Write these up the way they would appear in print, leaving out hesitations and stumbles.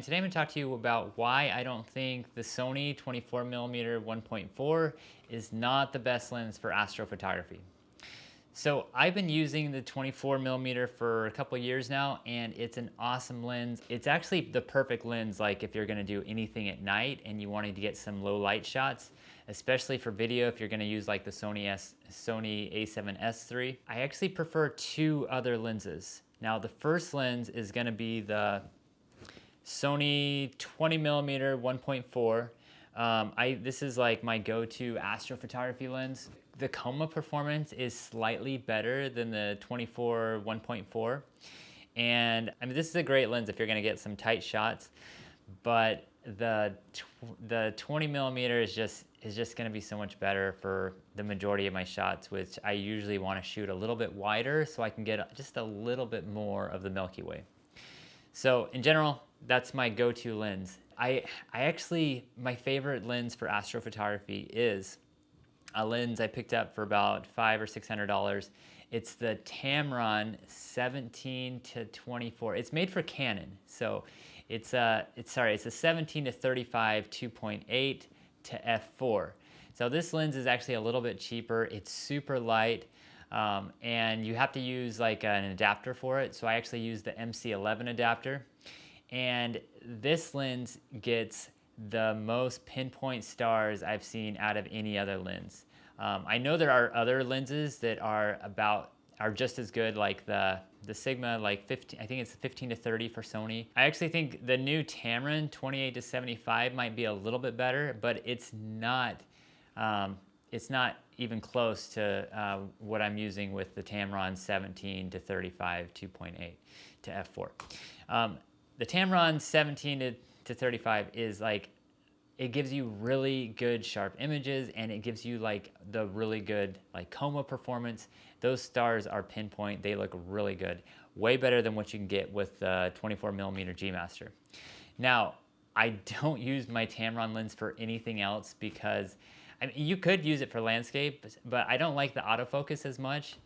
Today I'm going to talk to you about why I don't think the Sony 24mm 1.4 is not the best lens for astrophotography. So I've been using the 24mm for a couple years now, and it's an awesome lens. It's actually the perfect lens, like if you're going to do anything at night and you wanted to get some low light shots, especially for video if you're going to use like the Sony a7S III. I actually prefer two other lenses. Now the first lens is going to be the Sony 20mm 1.4. This is like my go-to astrophotography lens. The chroma performance is slightly better than the 24 1.4. And I mean, this is a great lens if you're gonna get some tight shots, but the 20mm is just gonna be so much better for the majority of my shots, which I usually wanna shoot a little bit wider so I can get just a little bit more of the Milky Way. So in general, that's my go-to lens. My favorite lens for astrophotography is a lens I picked up for about $500 or $600. It's the Tamron 17 to 24. It's made for Canon, so it's a 17 to 35 2.8 to f4. So this lens is actually a little bit cheaper. It's super light. And you have to use like an adapter for it. So I actually use the MC11 adapter. And this lens gets the most pinpoint stars I've seen out of any other lens. I know there are other lenses that are just as good, like the Sigma, like 15, I think it's 15 to 30 for Sony. I actually think the new Tamron 28 to 75 might be a little bit better, but it's not even close to what I'm using with the Tamron 17 to 35 2.8 to f4. The Tamron 17 to 35 is like, it gives you really good sharp images, and it gives you like the really good like chroma performance. Those stars are pinpoint. They look really good. Way better than what you can get with the 24mm G Master. Now, I don't use my Tamron lens for anything else because I mean, you could use it for landscape, but I don't like the autofocus as much.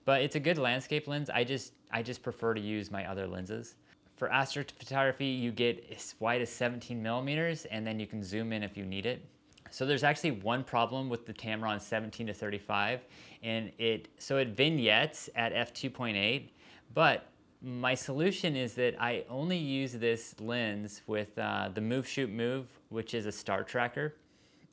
But it's a good landscape lens. I just prefer to use my other lenses. For astrophotography, you get as wide as 17mm, and then you can zoom in if you need it. So there's actually one problem with the Tamron 17 to 35, and it vignettes at f2.8, but my solution is that I only use this lens with the Move Shoot Move, which is a star tracker.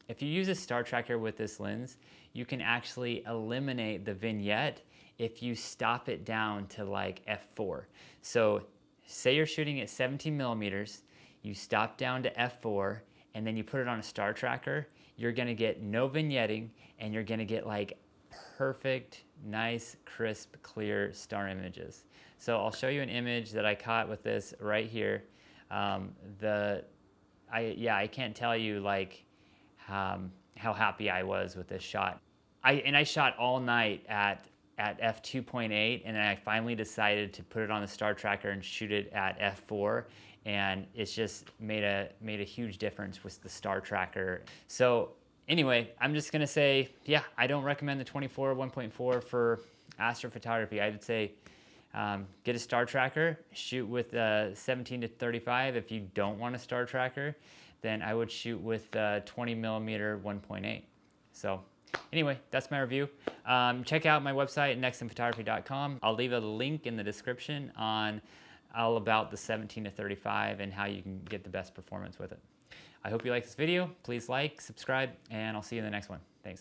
If you use a star tracker with this lens, you can actually eliminate the vignette if you stop it down to like f4. So say you're shooting at 17mm, you stop down to f4, and then you put it on a star tracker, you're gonna get no vignetting, and you're gonna get like perfect, nice, crisp, clear star images. So I'll show you an image that I caught with this right here. I can't tell you like how happy I was with this shot. I shot all night at f2.8, and then I finally decided to put it on the star tracker and shoot it at f4, and it's just made a huge difference with the star tracker. So anyway, I'm just gonna say, yeah, I don't recommend the 24 1.4 for astrophotography. I would say get a star tracker, shoot with 17 to 35. If you don't want a star tracker, then I would shoot with 20mm 1.8. So anyway, that's my review. Check out my website, nextonphotography.com. I'll leave a link in the description on all about the 17 to 35 and how you can get the best performance with it. I hope you like this video. Please like, subscribe, and I'll see you in the next one. Thanks.